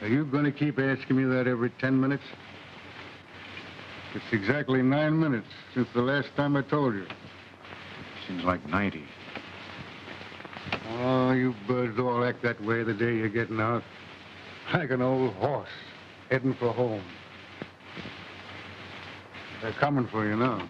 you going to keep asking me that every 10 minutes? It's exactly 9 minutes since the last time I told you. Seems like 90. Oh, you birds all act that way the day you're getting out. Like an old horse heading for home. They're coming for you now.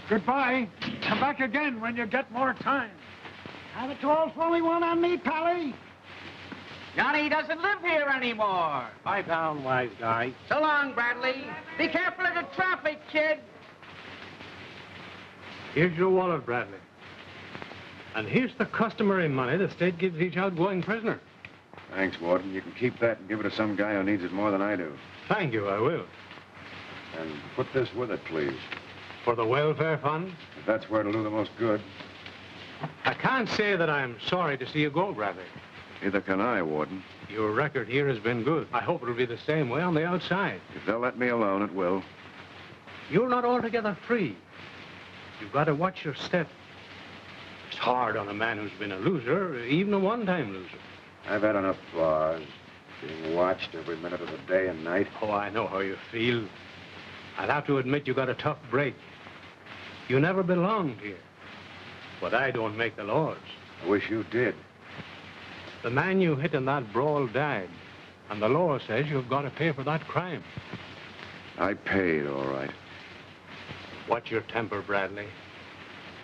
Goodbye. Come back again when you get more time. Have a 12 only one on me, Pally. Johnny doesn't live here anymore. Lie down, wise guy. So long, Bradley. Be careful of the traffic, kid. Here's your wallet, Bradley. And here's the customary money the state gives each outgoing prisoner. Thanks, Warden. You can keep that and give it to some guy who needs it more than I do. Thank you, I will. And put this with it, please. For the welfare fund? If that's where it'll do the most good. I can't say that I'm sorry to see you go, Bradley. Neither can I, Warden. Your record here has been good. I hope it'll be the same way on the outside. If they'll let me alone, it will. You're not altogether free. You've got to watch your step. It's hard on a man who's been a loser, even a one-time loser. I've had enough bars, being watched every minute of the day and night. Oh, I know how you feel. I'll have to admit you got a tough break. You never belonged here. But I don't make the laws. I wish you did. The man you hit in that brawl died, and the law says you've got to pay for that crime. I paid, all right. Watch your temper, Bradley.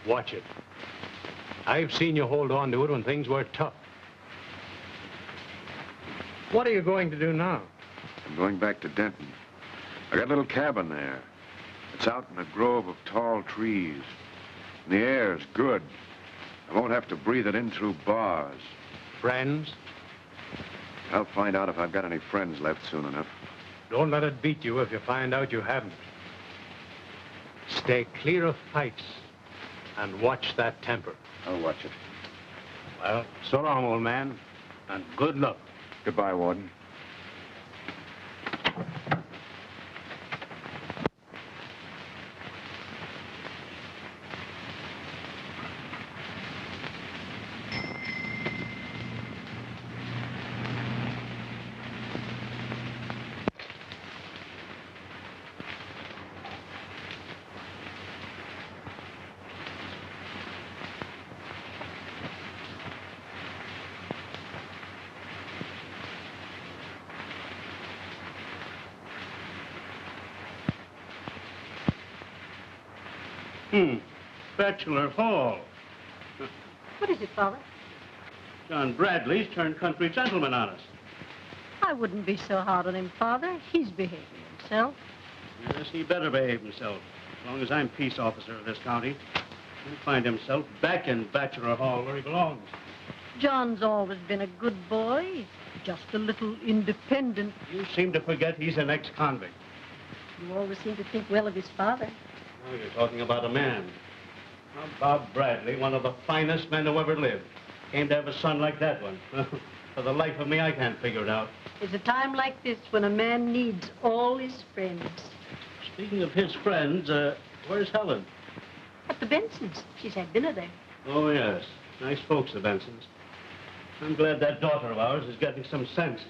Watch it. I've seen you hold on to it when things were tough. What are you going to do now? I'm going back to Denton. I got a little cabin there. It's out in a grove of tall trees. And the air's good. I won't have to breathe it in through bars. Friends? I'll find out if I've got any friends left soon enough. Don't let it beat you if you find out you haven't. Stay clear of fights and watch that temper. I'll watch it. Well, so long, old man, and good luck. Goodbye, Warden. Bachelor Hall. What is it, Father? John Bradley's turned country gentleman on us. I wouldn't be so hard on him, Father. He's behaving himself. Yes, he better behave himself. As long as I'm peace officer of this county, he'll find himself back in Bachelor Hall where he belongs. John's always been a good boy, just a little independent. You seem to forget he's an ex-convict. You always seem to think well of his father. Oh, you're talking about a man. Now, Bob Bradley, one of the finest men who ever lived, came to have a son like that one. For the life of me, I can't figure it out. It's a time like this when a man needs all his friends. Speaking of his friends, where's Helen? At the Bensons. She's had dinner there. Oh, yes. Nice folks, the Bensons. I'm glad that daughter of ours is getting some sense.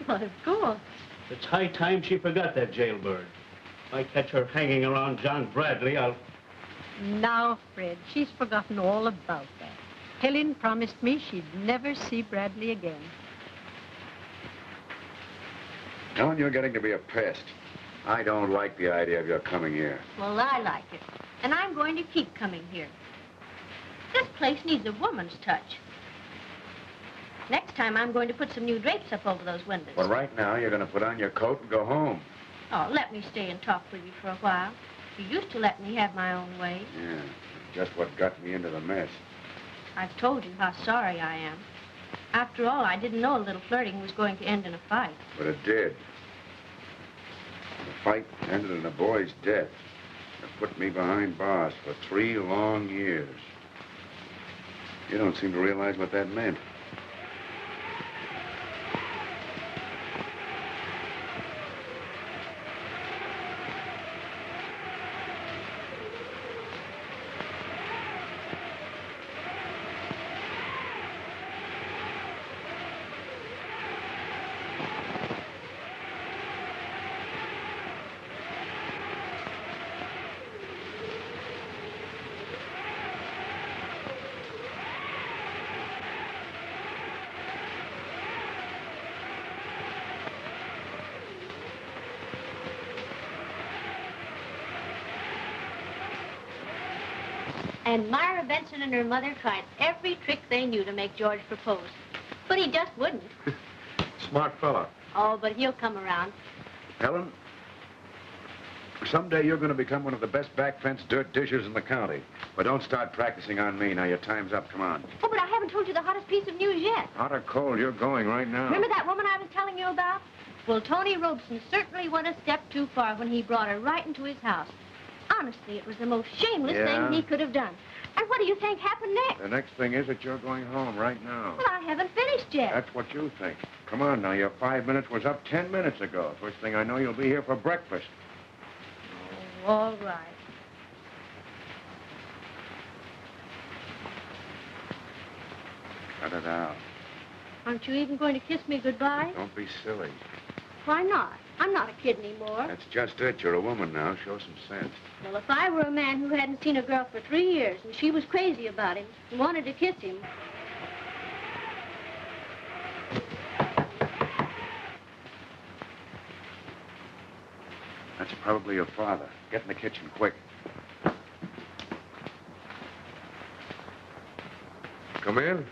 Why, of course. It's high time she forgot that jailbird. If I catch her hanging around John Bradley, I'll... Now, Fred, she's forgotten all about that. Helen promised me she'd never see Bradley again. Helen, you're getting to be a pest. I don't like the idea of your coming here. Well, I like it. And I'm going to keep coming here. This place needs a woman's touch. Next time, I'm going to put some new drapes up over those windows. But right now, you're going to put on your coat and go home. Oh, let me stay and talk with you for a while. You used to let me have my own way. Yeah, just what got me into the mess. I've told you how sorry I am. After all, I didn't know a little flirting was going to end in a fight. But it did. The fight ended in a boy's death. It put me behind bars for 3 long years. You don't seem to realize what that meant. And Myra Benson and her mother tried every trick they knew to make George propose. But he just wouldn't. Smart fella. Oh, but he'll come around. Helen, someday you're going to become one of the best back fence dirt dishers in the county. But don't start practicing on me. Now, your time's up. Come on. Oh, but I haven't told you the hottest piece of news yet. Hot or cold, you're going right now. Remember that woman I was telling you about? Well, Tony Robeson certainly went a step too far when he brought her right into his house. Honestly, it was the most shameless thing he could have done. And what do you think happened next? The next thing is that you're going home right now. Well, I haven't finished yet. That's what you think. Come on now, your 5 minutes was up 10 minutes ago. First thing I know, you'll be here for breakfast. Oh, all right. Cut it out. Aren't you even going to kiss me goodbye? Don't be silly. Why not? I'm not a kid anymore. That's just it. You're a woman now. Show some sense. Well, if I were a man who hadn't seen a girl for 3 years and she was crazy about him and wanted to kiss him... That's probably your father. Get in the kitchen, quick. Come in.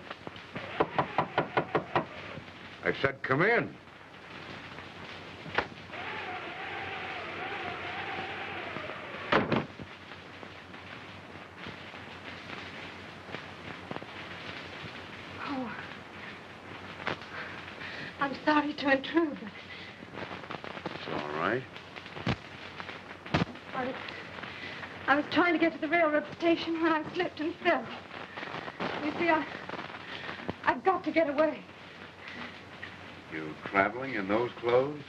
I said come in. Oh. I'm sorry to intrude, but It's all right. I was trying to get to the railroad station when I slipped and fell. You see, I've got to get away. You traveling in those clothes?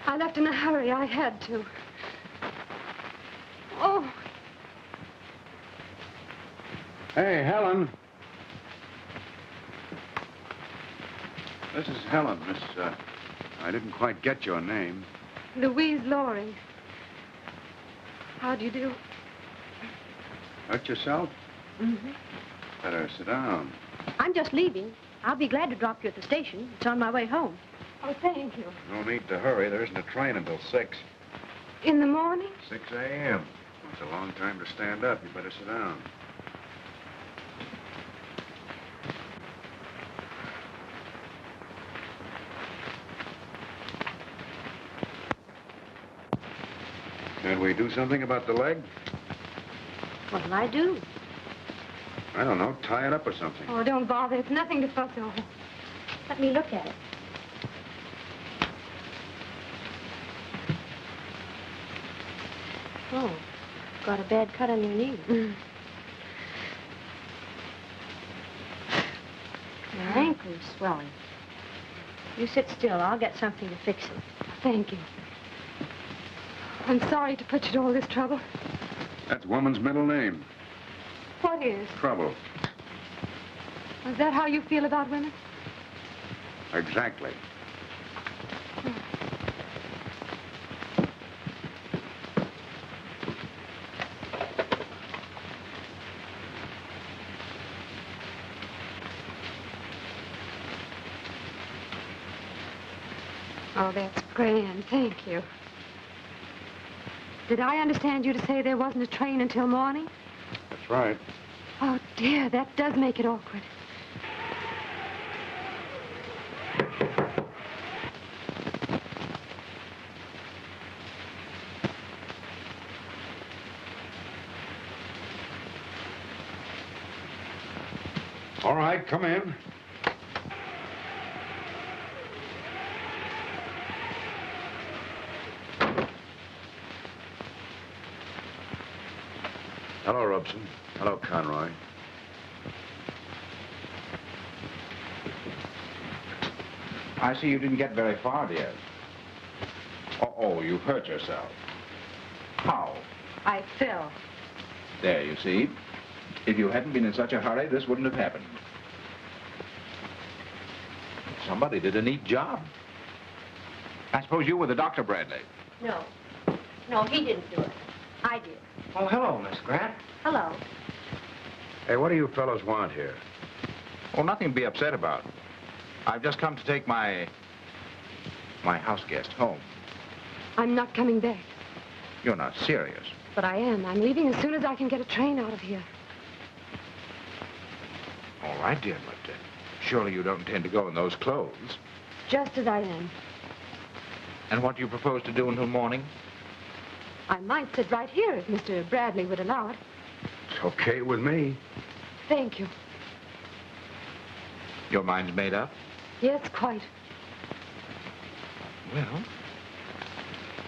I left in a hurry. I had to. Oh. Hey, Helen. This is Helen, Miss, I didn't quite get your name. Louise Loring. How do you do? Hurt yourself? Mm-hmm. Better sit down. I'm just leaving. I'll be glad to drop you at the station. It's on my way home. Oh, thank you. No need to hurry. There isn't a train until 6. In the morning? 6 a.m. It's a long time to stand up. You better sit down. Can we do something about the leg? What'll I do? I don't know. Tie it up or something. Oh, don't bother. It's nothing to fuss over. Let me look at it. Oh, got a bad cut on your knee. Your ankle is swelling. You sit still. I'll get something to fix it. Thank you. I'm sorry to put you to all this trouble. That's woman's middle name. What is? Trouble. Is that how you feel about women? Exactly. Oh, that's grand. Thank you. Did I understand you to say there wasn't a train until morning? That's right. Oh, dear, that does make it awkward. All right, come in. Hello, Robeson. Hello, Conroy. I see you didn't get very far, dear. Oh, you hurt yourself. How? I fell. There, you see. If you hadn't been in such a hurry, this wouldn't have happened. Somebody did a neat job. I suppose you were the doctor, Bradley. No. No, he didn't do it. I did. Oh, hello, Miss Grant. Hello. Hey, what do you fellows want here? Well, nothing to be upset about. I've just come to take my house guest home. I'm not coming back. You're not serious. But I am. I'm leaving as soon as I can get a train out of here. right, dear, but surely you don't intend to go in those clothes. Just as I am. And what do you propose to do until morning? I might sit right here if Mr. Bradley would allow it. It's okay with me. Thank you. Your mind's made up? Yes, quite. Well,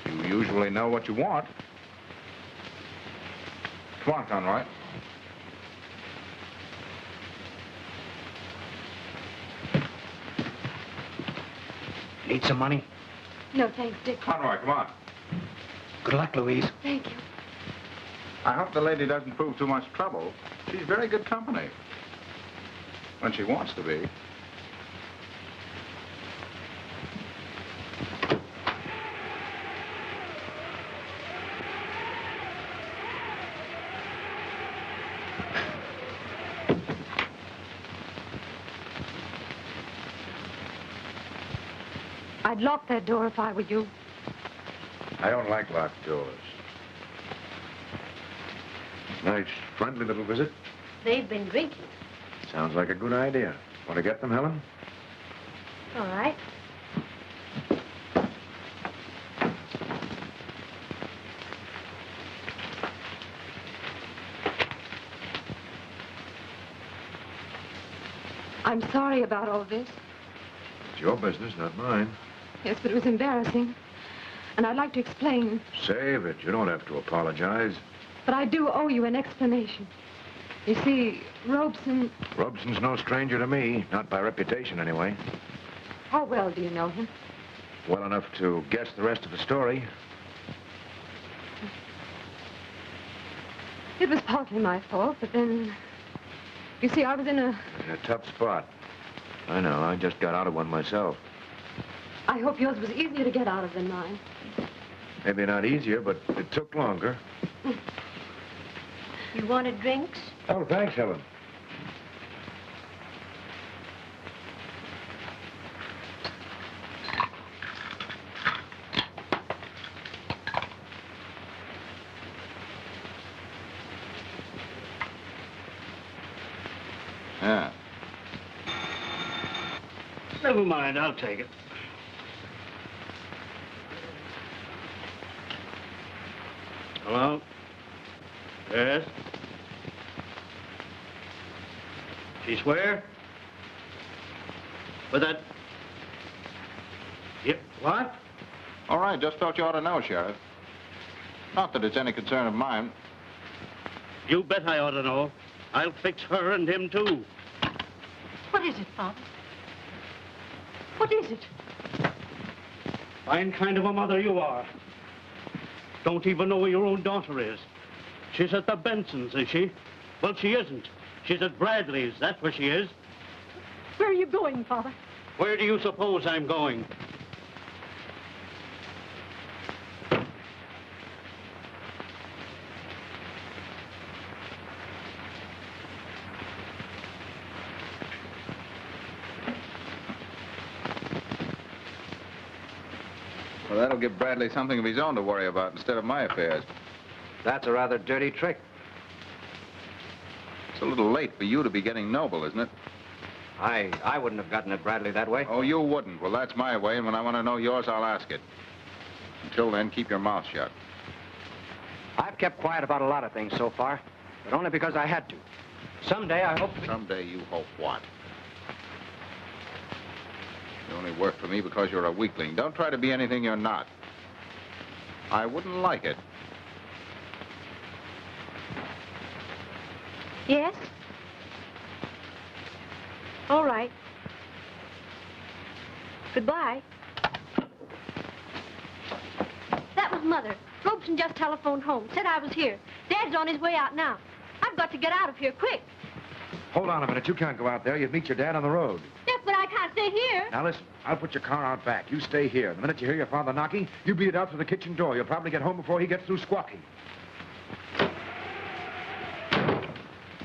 you usually know what you want. Come on, Conroy. Need some money? No, thanks, Dick. Conroy, come on. Good luck, Louise. Thank you. I hope the lady doesn't prove too much trouble. She's very good company. When she wants to be. I'd lock that door if I were you. I don't like locked doors. Nice, friendly little visit. They've been drinking. Sounds like a good idea. Want to get them, Helen? All right. I'm sorry about all this. It's your business, not mine. Yes, but it was embarrassing. And I'd like to explain. Save it. You don't have to apologize. But I do owe you an explanation. You see, Robeson... Robeson's no stranger to me. Not by reputation, anyway. How well do you know him? Well enough to guess the rest of the story. It was partly my fault, but then... You see, I was in a tough spot. I know. I just got out of one myself. I hope yours was easier to get out of than mine. Maybe not easier, but it took longer. You wanted drinks? Oh, thanks, Helen. Yeah. Never mind, I'll take it. Hello? Yes? She's where? With that... Yep, what? All right, just felt you ought to know, Sheriff. Not that it's any concern of mine. You bet I ought to know. I'll fix her and him, too. What is it, Father? What is it? Fine kind of a mother you are. Don't even know where your own daughter is. She's at the Bensons, is she? Well, she isn't. She's at Bradley's, that's where she is. Where are you going, Father? Where do you suppose I'm going? Well, that'll give Bradley something of his own to worry about instead of my affairs. That's a rather dirty trick. It's a little late for you to be getting noble, isn't it? I wouldn't have gotten at Bradley that way. Oh, you wouldn't. Well, that's my way, and when I want to know yours, I'll ask it. Until then, keep your mouth shut. I've kept quiet about a lot of things so far, but only because I had to. Someday, I hope to be... Someday you hope what? You only work for me because you're a weakling. Don't try to be anything you're not. I wouldn't like it. Yes? All right. Goodbye. That was Mother. Robeson just telephoned home. Said I was here. Dad's on his way out now. I've got to get out of here quick. Hold on a minute. You can't go out there. You'd meet your dad on the road. Yes, but I can't stay here. Now, listen. I'll put your car out back. You stay here. The minute you hear your father knocking, you beat it out through the kitchen door. You'll probably get home before he gets through squawking.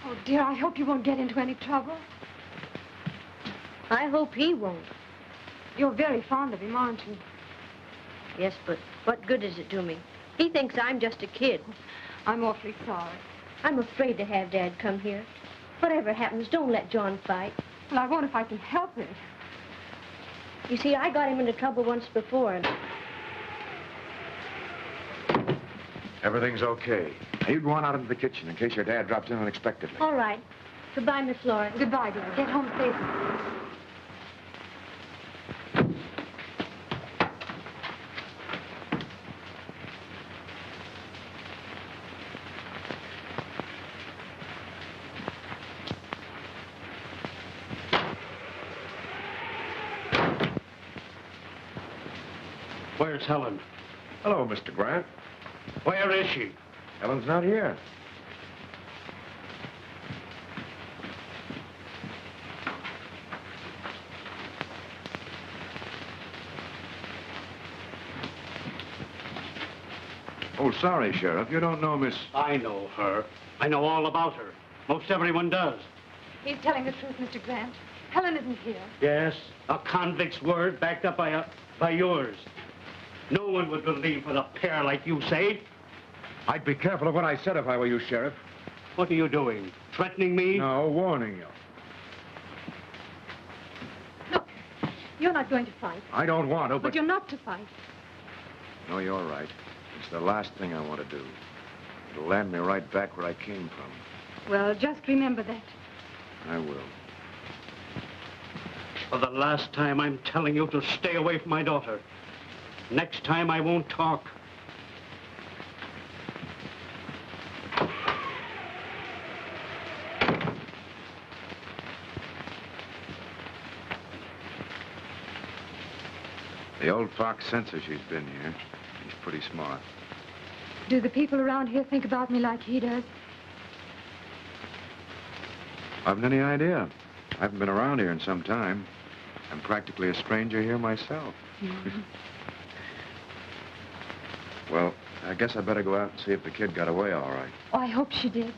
Oh, dear, I hope you won't get into any trouble. I hope he won't. You're very fond of him, aren't you? Yes, but what good does it do me? He thinks I'm just a kid. I'm awfully sorry. I'm afraid to have Dad come here. Whatever happens, don't let John fight. Well, I won't if I can help it. You see, I got him into trouble once before, and Everything's okay. Now, you go on out into the kitchen in case your dad drops in unexpectedly. all right. Goodbye, Miss Florence. Goodbye, dear. Get home safely. Where's Helen? Hello, Mr. Grant. Where is she? Helen's not here. Oh, sorry, Sheriff. You don't know Miss... I know her. I know all about her. Most everyone does. He's telling the truth, Mr. Grant. Helen isn't here. Yes, a convict's word backed up by yours. No one would believe for a pair like you say. I'd be careful of what I said if I were you, Sheriff. What are you doing? Threatening me? No, warning you. Look, you're not going to fight. I don't want to, But but... you're not to fight. No, you're right. It's the last thing I want to do. It'll land me right back where I came from. Well, just remember that. I will. For the last time, I'm telling you to stay away from my daughter. Next time, I won't talk. The old fox senses she's been here. He's pretty smart. Do the people around here think about me like he does? I haven't any idea. I haven't been around here in some time. I'm practically a stranger here myself. Well, I guess I better go out and see if the kid got away all right. Oh, I hope she did.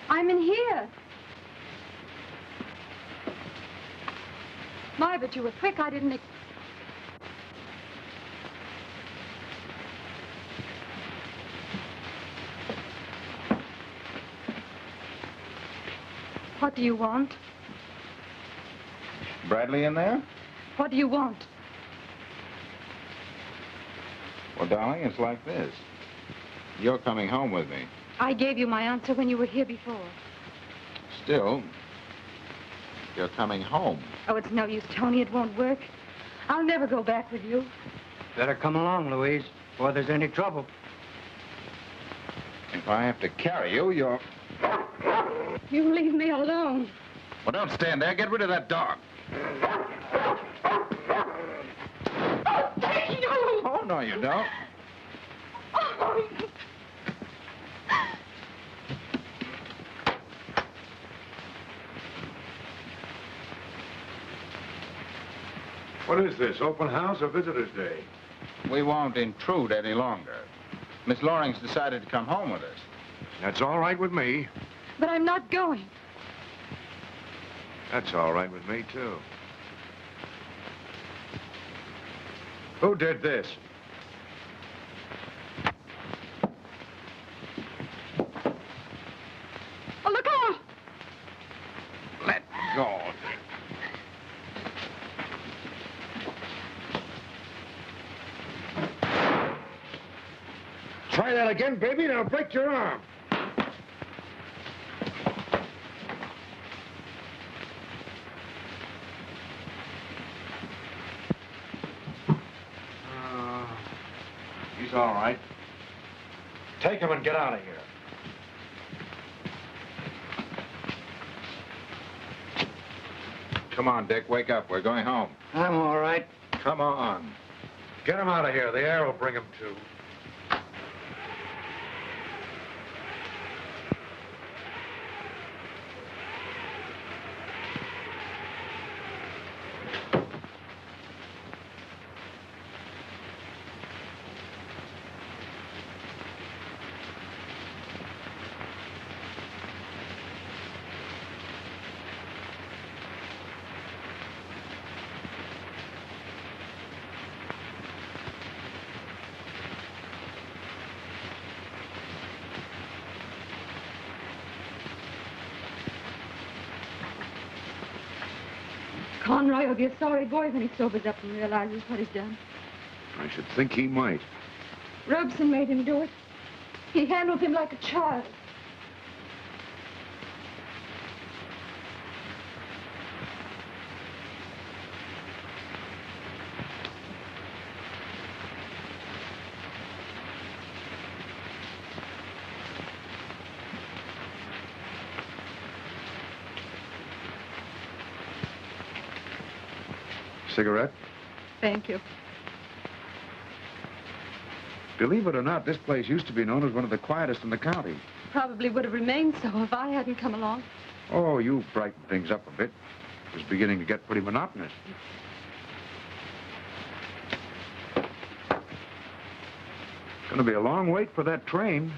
I'm in here. My, but you were quick. I didn't... What do you want? Bradley in there? What do you want? Well, darling, it's like this. You're coming home with me. I gave you my answer when you were here before. Still, you're coming home. Oh, it's no use, Tony. It won't work. I'll never go back with you. Better come along, Louise, before there's any trouble. If I have to carry you, you're... You leave me alone. Well, don't stand there. Get rid of that dog. Oh, thank you! Oh, no, you don't. Oh. What is this, open house or visitor's day? We won't intrude any longer. Miss Loring's decided to come home with us. That's all right with me. But I'm not going. That's all right with me, too. Who did this? Oh, look out! Let go. Try that again, baby, and I'll break your arm. He's all right. Take him and get out of here. Come on, Dick. Wake up. We're going home. I'm all right. Come on. Get him out of here. The air will bring him to. Conroy will be a sorry boy when he sobers up and realizes what he's done. I should think he might. Robeson made him do it. He handled him like a child. Cigarette? Thank you. Believe it or not, this place used to be known as one of the quietest in the county. Probably would have remained so if I hadn't come along. Oh, you brightened things up a bit. It was beginning to get pretty monotonous. Gonna be a long wait for that train.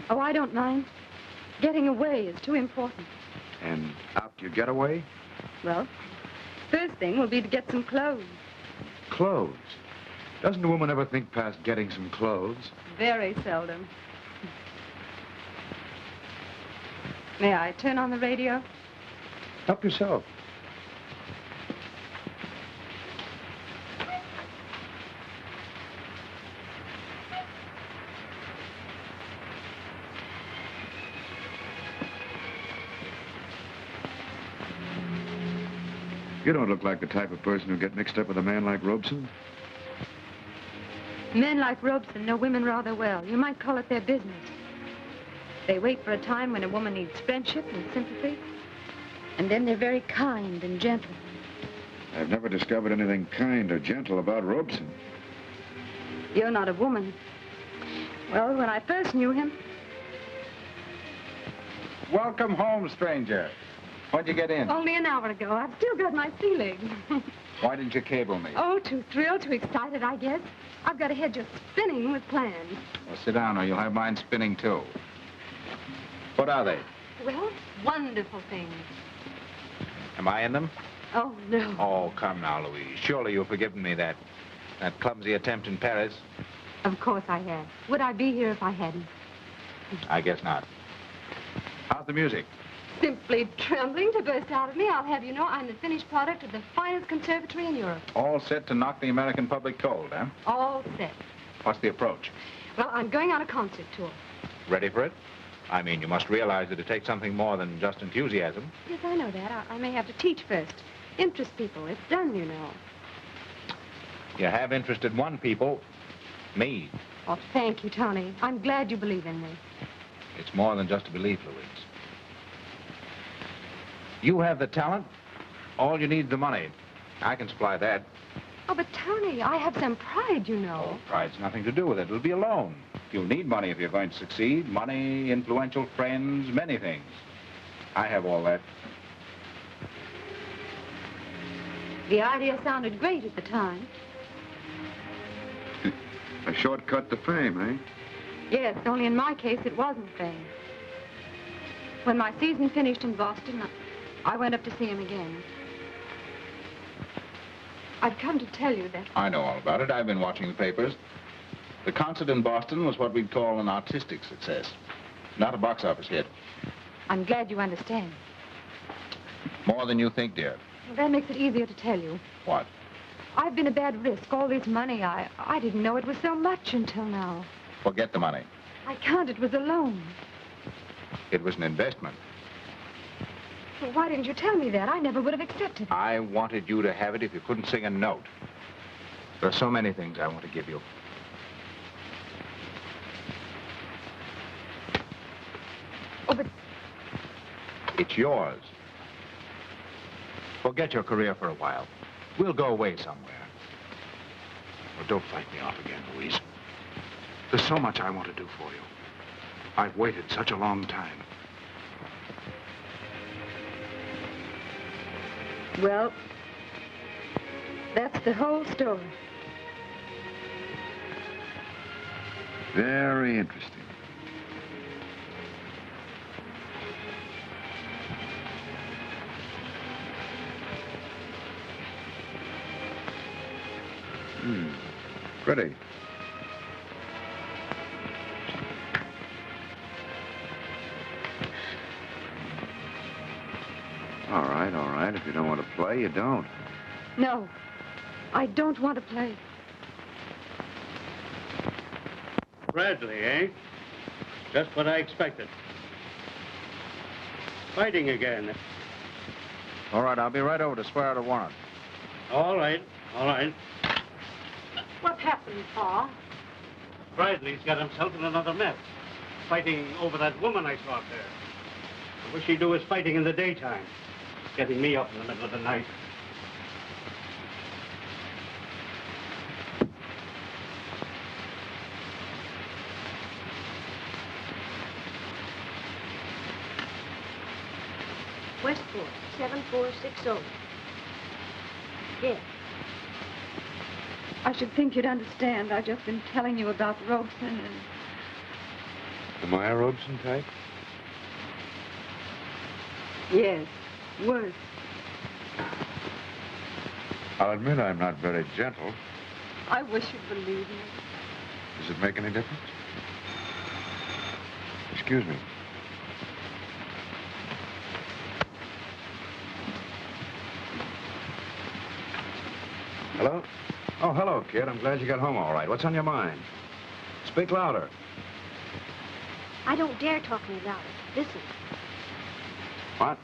Oh, I don't mind. Getting away is too important. And after you get away? Well, first thing will be to get some clothes. Clothes. Doesn't a woman ever think past getting some clothes? Very seldom. May I turn on the radio? Help yourself. You don't look like the type of person who'd get mixed up with a man like Robeson. Men like Robeson know women rather well. You might call it their business. They wait for a time when a woman needs friendship and sympathy. And then they're very kind and gentle. I've never discovered anything kind or gentle about Robeson. You're not a woman. Well, when I first knew him... Welcome home, stranger. When'd you get in? Only an hour ago. I've still got my sea legs. Why didn't you cable me? Oh, too thrilled, too excited, I guess. I've got a head just spinning with plans. Well, sit down or you'll have mine spinning, too. What are they? Well, wonderful things. Am I in them? Oh, no. Oh, come now, Louise. Surely you've forgiven me that clumsy attempt in Paris. Of course I have. Would I be here if I hadn't? I guess not. How's the music? Simply trembling to burst out of me. I'll have you know I'm the finished product of the finest conservatory in Europe. All set to knock the American public cold, huh? All set. What's the approach? Well, I'm going on a concert tour. Ready for it? I mean, you must realize that it takes something more than just enthusiasm. Yes, I know that. I may have to teach first. Interest people. It's done, you know. You have interested one people, me. Oh, thank you, Tony. I'm glad you believe in me. It's more than just a belief, Louise. You have the talent. All you need is the money. I can supply that. Oh, but Tony, I have some pride, you know. Oh, pride's nothing to do with it. It'll be a loan. You'll need money if you're going to succeed. Money, influential friends, many things. I have all that. The idea sounded great at the time. A shortcut to fame, eh? Yes, only in my case, it wasn't fame. When my season finished in Boston, I went up to see him again. I've come to tell you that... I know all about it. I've been watching the papers. The concert in Boston was what we'd call an artistic success, not a box office hit. I'm glad you understand. More than you think, dear. Well, that makes it easier to tell you. What? I've been a bad risk. All this money, I didn't know it was so much until now. Forget the money. I can't. It was a loan. It was an investment. Well, why didn't you tell me that? I never would have accepted it. I wanted you to have it if you couldn't sing a note. There are so many things I want to give you. Oh, but... It's yours. Forget your career for a while. We'll go away somewhere. Well, don't fight me off again, Louise. There's so much I want to do for you. I've waited such a long time. Well, that's the whole story. Very interesting. Pretty. All right, all right. right. If you don't want to play, you don't. No, I don't want to play. Bradley, eh? Just what I expected. Fighting again. All right, I'll be right over to swear out a warrant. All right, all right. What happened, Pa? Bradley's got himself in another mess. Fighting over that woman I saw up there. I wish he'd do his fighting in the daytime. Getting me up in the middle of the night. Westport, 7460. Yes. I should think you'd understand. I've just been telling you about Robeson and... Am I a Robeson type? Yes, worse. I'll admit I'm not very gentle. I wish you'd believe me. Does it make any difference? Excuse me. Hello? Oh, hello, kid. I'm glad you got home all right. What's on your mind? Speak louder. I don't dare talk any louder. Listen. What?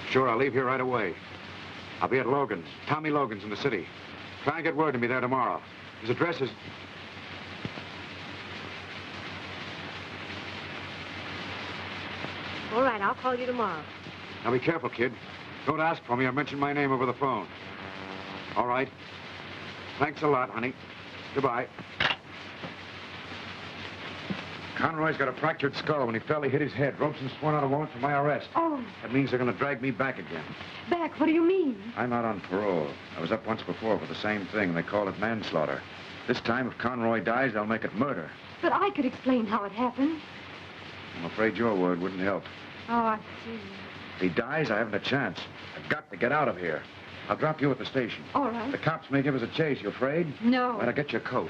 Sure, I'll leave here right away. I'll be at Logan's, Tommy Logan's in the city. Try and get word to me there tomorrow. His address is... All right, I'll call you tomorrow. Now be careful, kid. Don't ask for me or mention my name over the phone. All right. Thanks a lot, honey. Goodbye. Conroy's got a fractured skull. When he fell, he hit his head. Robeson sworn out a warrant for my arrest. Oh, That means they're going to drag me back again. back, what do you mean? I'm out on parole. I was up once before for the same thing. They call it manslaughter. This time, if Conroy dies, they'll make it murder. But I could explain how it happened. I'm afraid your word wouldn't help. Oh, I see. If he dies, I haven't a chance. I've got to get out of here. I'll drop you at the station. All right. The cops may give us a chase. You afraid? No. Better get your coat.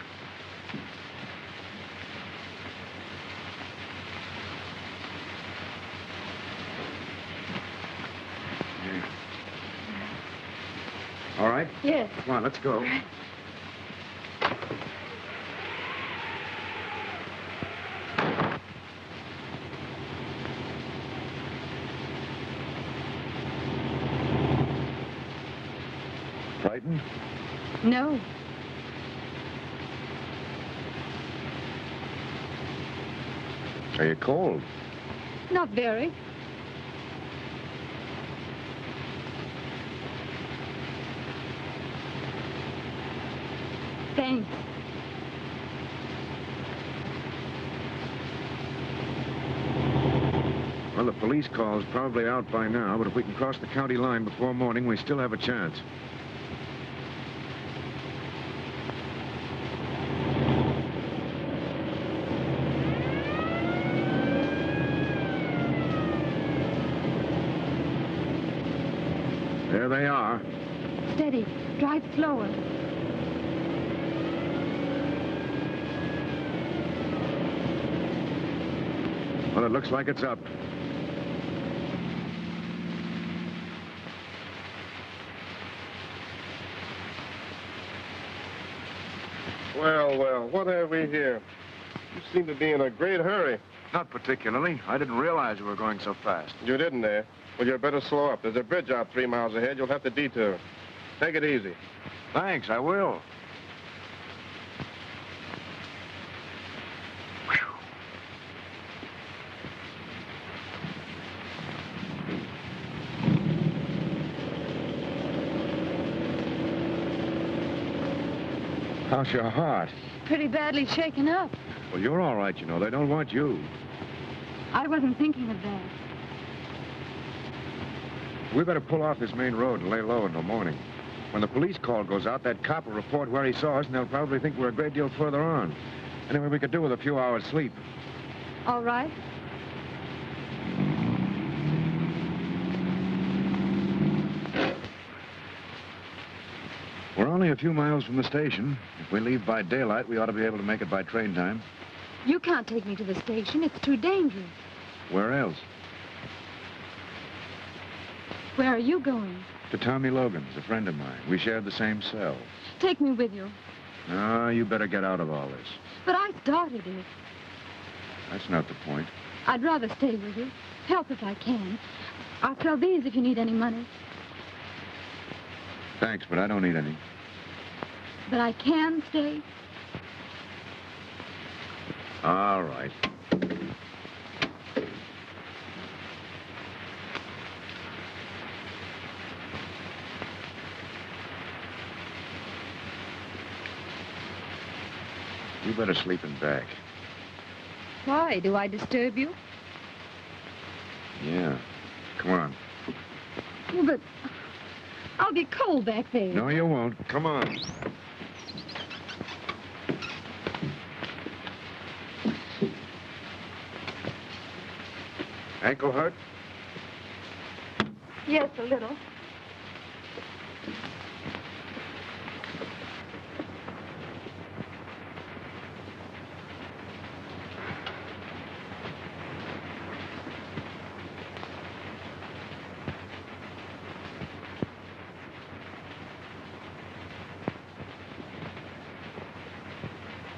Yeah. All right? Yes. Come on, let's go. Frightened? No. Are you cold? Not very. Thanks. Well, the police call's probably out by now, but if we can cross the county line before morning, we still have a chance. There they are. Steady. Drive slower. Well, it looks like it's up. Well, well, what have we here? You seem to be in a great hurry. Not particularly. I didn't realize we were going so fast. You didn't, eh? Well, you'd better slow up. There's a bridge out 3 miles ahead. You'll have to detour. Take it easy. Thanks, I will. How's your heart? Pretty badly shaken up. Well, you're all right, you know. They don't want you. I wasn't thinking of that. We better pull off this main road and lay low until morning. When the police call goes out, that cop will report where he saw us, and they'll probably think we're a great deal further on. Anyway, we could do with a few hours' sleep. All right. We're only a few miles from the station. If we leave by daylight, we ought to be able to make it by train time. You can't take me to the station. It's too dangerous. Where else? Where are you going? To Tommy Logan's, a friend of mine. We shared the same cell. Take me with you. No, you better get out of all this. But I started it. That's not the point. I'd rather stay with you. Help if I can. I'll sell these if you need any money. Thanks, but I don't need any. But I can stay. All right. You better sleep in back. Why? Do I disturb you? Yeah. Come on. Well, but I'll get cold back there. No, you won't. Come on. Ankle hurt? Yes, a little.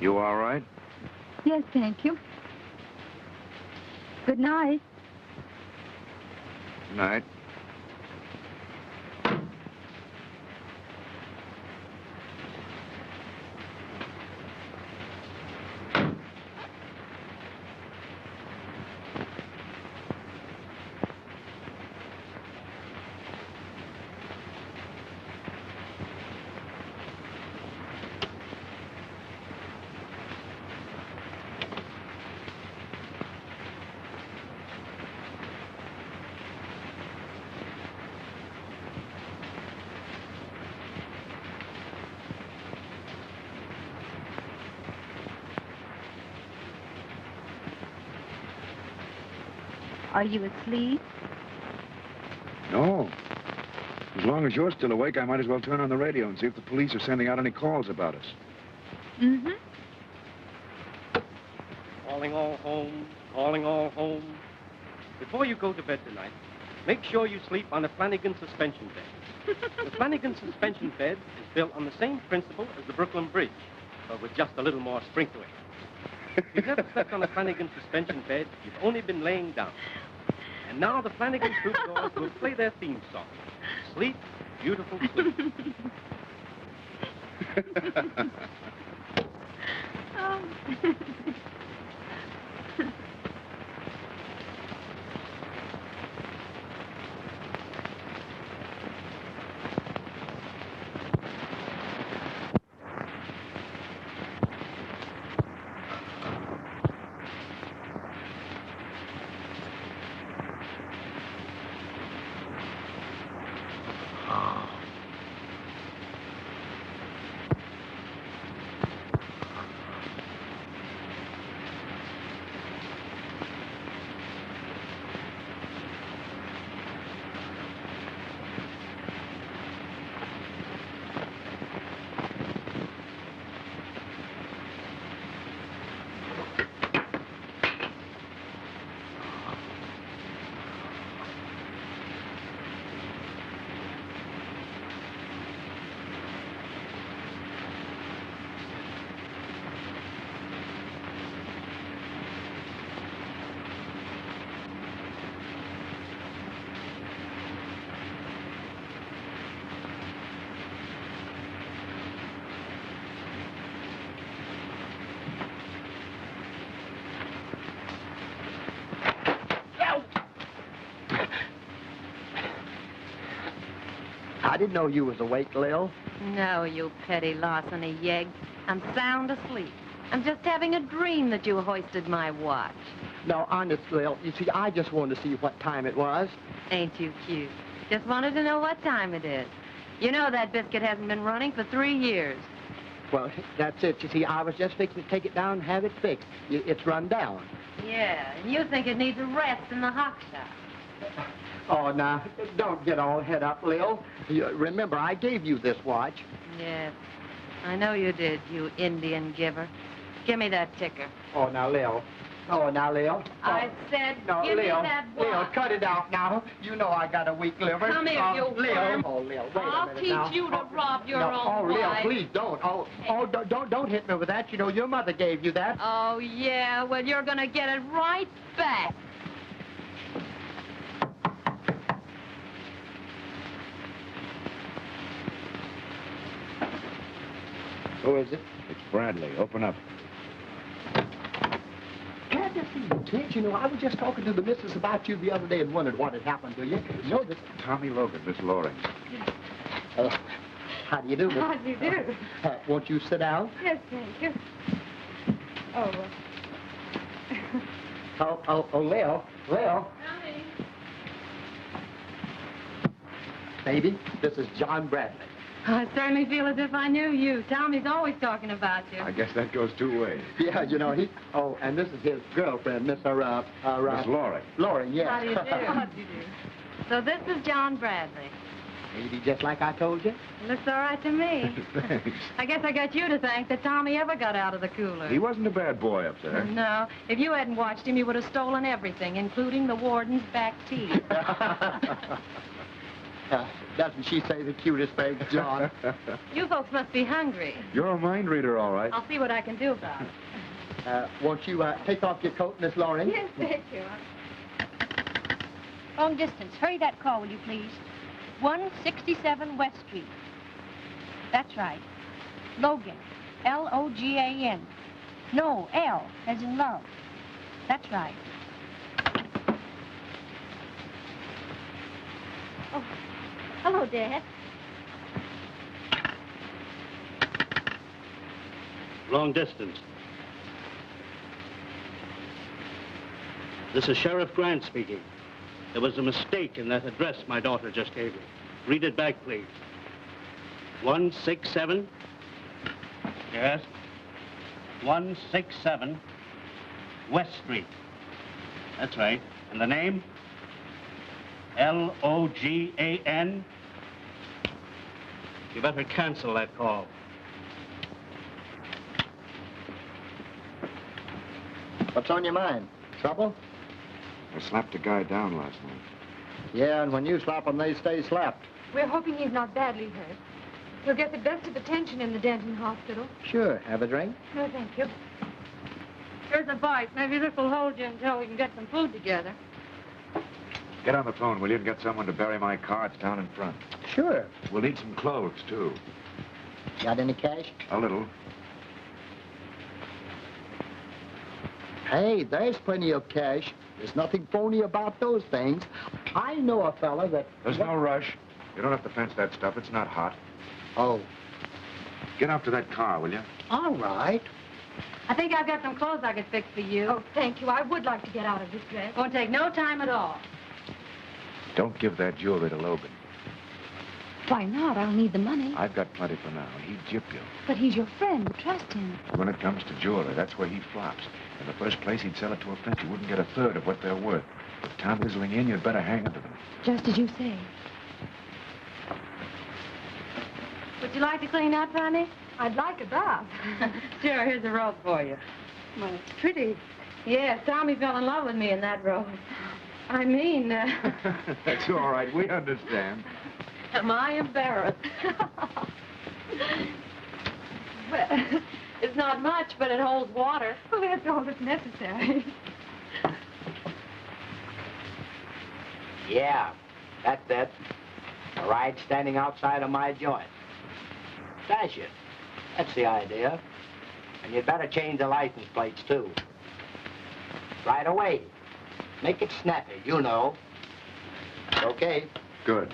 You all right? Yes, thank you. Good night. Good night. Are you asleep? No. As long as you're still awake, I might as well turn on the radio and see if the police are sending out any calls about us. Mm-hmm. Calling all home, calling all home. Before you go to bed tonight, make sure you sleep on a Flanagan suspension bed. The Flanagan suspension bed is built on the same principle as the Brooklyn Bridge, but with just a little more sprinkling. If you've never slept on a Flanagan suspension bed, you've only been laying down. And now the Flanagan Troubadours will play their theme song. Sleep, beautiful sleep. Oh. I didn't know you was awake, Lil. No, you petty larceny yegg. I'm sound asleep. I'm just having a dream that you hoisted my watch. No, honest, Lil. You see, I just wanted to see what time it was. Ain't you cute? Just wanted to know what time it is. You know that biscuit hasn't been running for 3 years. Well, that's it. You see, I was just fixing to take it down and have it fixed. It's run down. Yeah, and you think it needs a rest in the hock shop. Oh, now, don't get all head up, Lil. Remember, I gave you this watch. Yes, I know you did, you Indian giver. Give me that ticker. Oh, now, Lil, Oh, now, Leo. I said, No, give Leo. me that watch. Leo, cut it out now. You know I got a weak liver. Come here, you Leo. worm. Oh, Leo, wait a I'll minute teach now. you to rob your no, own Leo, wife. please don't. Don't hit me with that. You know your mother gave you that. Oh, yeah, well, you're gonna get it right back. Who is it? It's Bradley. Open up. Glad to see you, Ted. You know, I was just talking to the missus about you the other day and wondered what had happened to you. You know that... Tommy Logan, Miss Loring. How do you do, Miss? How do you do? Won't you sit down? Yes, thank you. Oh, Leo. Leo. Baby, this is John Bradley. I certainly feel as if I knew you. Tommy's always talking about you. I guess that goes two ways. Yeah, you know, he... Oh, and this is his girlfriend, Miss Miss Loring. Loring, yes. How do you do? How do you do? So this is John Bradley. Baby, just like I told you. Looks all right to me. Thanks. I guess I got you to thank that Tommy ever got out of the cooler. He wasn't a bad boy up there. No. If you hadn't watched him, you would have stolen everything, including the warden's back teeth. Doesn't she say the cutest things, John? You folks must be hungry. You're a mind reader, all right. I'll see what I can do about it. Won't you take off your coat, Miss Loring? Yes, thank you. Long distance. Hurry that call, will you please? 167 West Street. That's right. Logan. Logan. No, L, as in love. That's right. Oh, hello, Dad. Long distance. This is Sheriff Grant speaking. There was a mistake in that address my daughter just gave me. Read it back, please. 167. Yes. 167 West Street. That's right. And the name? Logan. You better cancel that call. What's on your mind? Trouble? I slapped a guy down last night. Yeah, and when you slap them, they stay slapped. We're hoping he's not badly hurt. He'll get the best of attention in the Denton Hospital. Sure. Have a drink? No, thank you. Here's a bite. Maybe this will hold you until we can get some food together. Get on the phone, will you, and get someone to bury my cards down in front. Sure. We'll need some clothes, too. Got any cash? A little. Hey, there's plenty of cash. There's nothing phony about those things. I know a fella that... There's no rush. You don't have to fence that stuff. It's not hot. Oh. Get up to that car, will you? All right. I think I've got some clothes I could fix for you. Oh, thank you. I would like to get out of this dress. Won't take no time at all. Don't give that jewelry to Logan. Why not? I'll need the money. I've got plenty for now. He'd gyp you. But he's your friend. Trust him. When it comes to jewelry, that's where he flops. In the first place, he'd sell it to a fence. He wouldn't get a third of what they're worth. With Tom whistling in, you'd better hang on to them. Just as you say. Would you like to clean up, honey? I'd like a bath. Sure, here's a robe for you. Well, it's pretty. Yes, Tommy fell in love with me in that robe. I mean... That's all right. We understand. Am I embarrassed? Well, it's not much, but it holds water. Well, that's all that's necessary. Yeah, that's it. A ride standing outside of my joint. Dash it. That's the idea. And you'd better change the license plates, too. Right away. Make it snappy, you know. Okay. Good.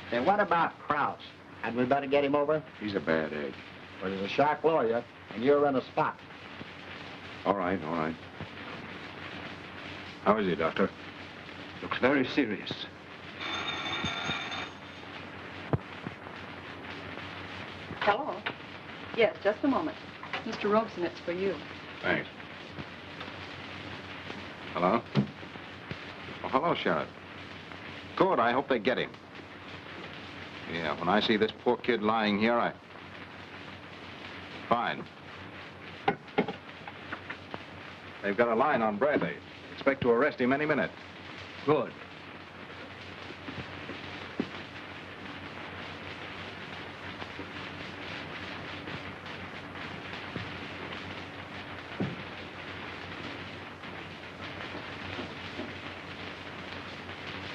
Then what about Krause? Hadn't we better get him over? He's a bad egg. Well, he's a sharp lawyer, and you're in a spot. All right, all right. How is he, Doctor? Looks very serious. Hello. Yes, just a moment. Mr. Robeson, it's for you. Thanks. Hello? Oh, hello, Sheriff. Good, I hope they get him. Yeah, when I see this poor kid lying here, I... Fine. They've got a line on Bradley. Expect to arrest him any minute. Good.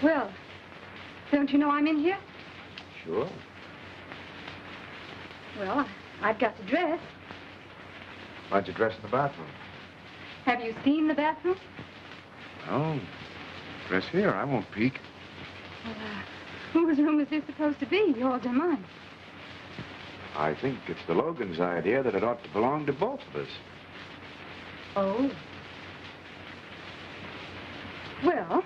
Well, don't you know I'm in here? Sure. Well, I've got to dress. Why'd you dress in the bathroom? Have you seen the bathroom? Oh, dress here. I won't peek. Well, whose room is this supposed to be, yours or mine? I think it's the Logan's idea that it ought to belong to both of us. Oh. Well,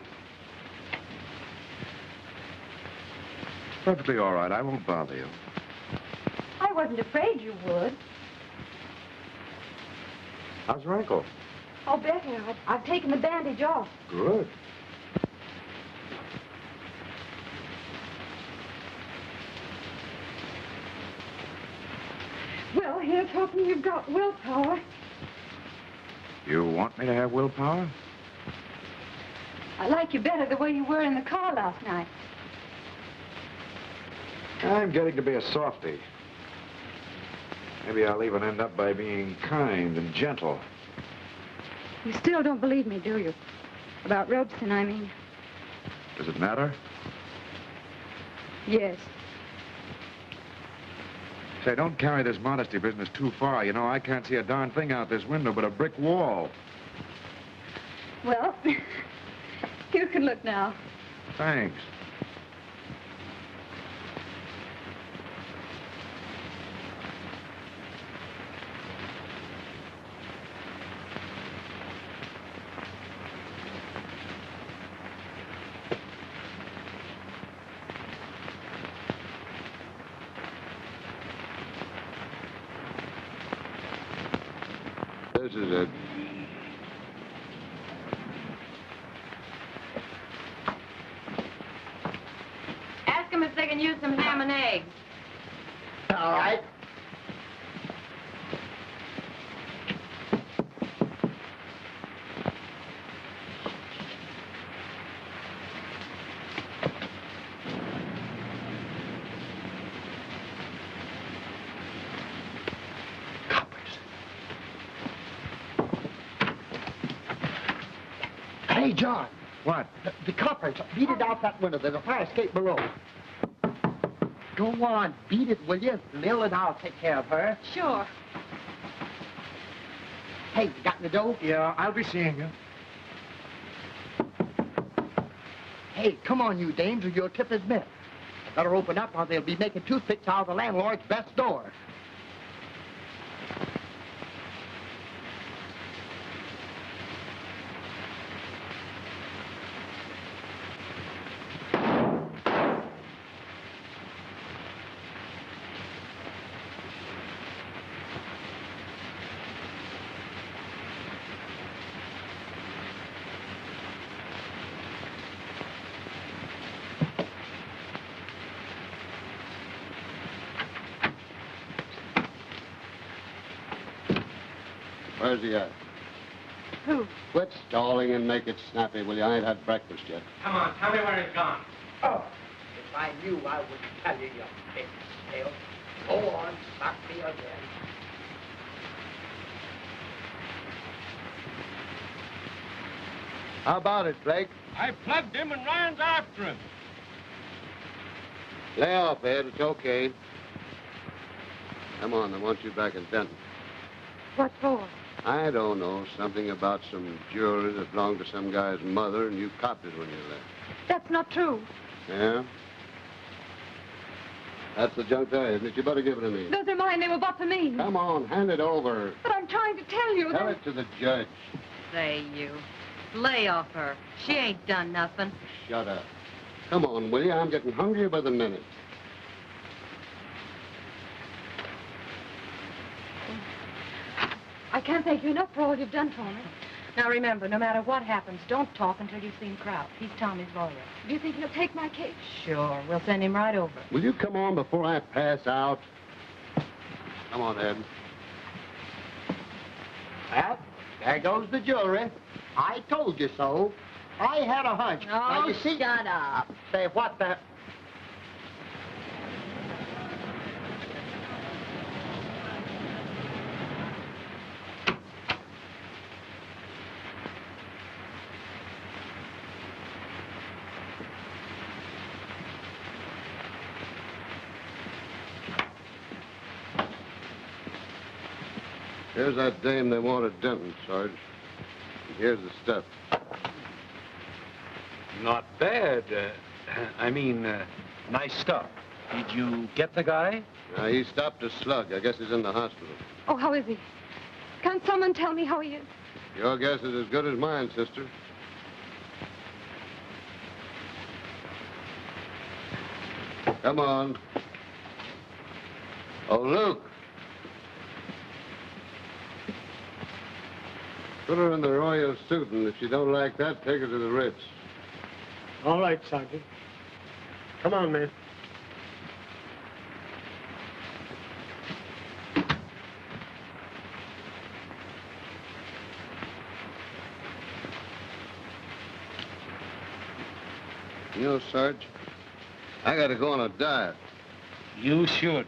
Perfectly all right. I won't bother you. I wasn't afraid you would. How's your ankle? Oh, better. I've taken the bandage off. Good. Well, here's hoping you've got willpower. You want me to have willpower? I like you better the way you were in the car last night. I'm getting to be a softy. Maybe I'll even end up by being kind and gentle. You still don't believe me, do you? About Robeson, I mean. Does it matter? Yes. Say, don't carry this modesty business too far. You know, I can't see a darn thing out this window but a brick wall. Well, you can look now. Thanks. This is it. Ask them if they can use some ham and eggs. All right. Hey, John. What? The coppers. Beat it out that window. There's a fire escape below. Go on. Beat it, will you? Lil and I'll take care of her. Sure. Hey, you got the dough? Yeah, I'll be seeing you. Hey, come on, you dames, or your tip is missed. I better open up or they'll be making toothpicks out of the landlord's best door. Where's he at? Who? Quit stalling and make it snappy, will you? I ain't had breakfast yet. Come on, tell me where he's gone. Oh, if I knew, I wouldn't tell you, you big tail. Go on, knock me again. How about it, Blake? I plugged him and Ryan's after him. Lay off, Ed. It's okay. Come on, I want you back in Denton. What for? I don't know. Something about some jewelry that belonged to some guy's mother, and you copped it when you left. That's not true. Yeah? That's the junk there, isn't it? You better give it to me. Those are mine. They were bought for me. Come on, hand it over. But I'm trying to tell you Tell that... it to the judge. Say, you. Lay off her. She ain't done nothing. Shut up. Come on, will you? I'm getting hungrier by the minute. I can't thank you enough for all you've done for me. Now remember, no matter what happens, don't talk until you've seen Kraut. He's Tommy's lawyer. Do you think he'll take my case? Sure. We'll send him right over. Will you come on before I pass out? Come on, Ed. Well, There goes the jewelry. I told you so. I had a hunch. Now, you see... shut up. Say, what the... Here's that dame they wanted Denton, Sarge. And here's the stuff. Not bad. Nice stuff. Did you get the guy? He stopped a slug. I guess he's in the hospital. Oh, how is he? Can't someone tell me how he is? Your guess is as good as mine, sister. Come on. Oh, Luke. Put her in the royal suit, and if she don't like that, take her to the Ritz. All right, Sergeant. Come on, man. You know, Sarge, I gotta go on a diet. You should.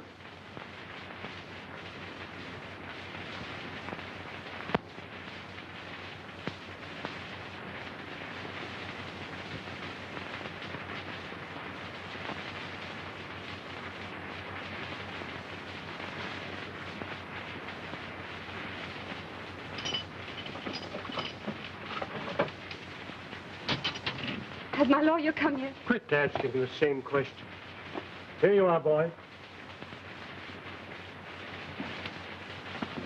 Has my lawyer come yet? Quit asking the same question. Here you are, boy.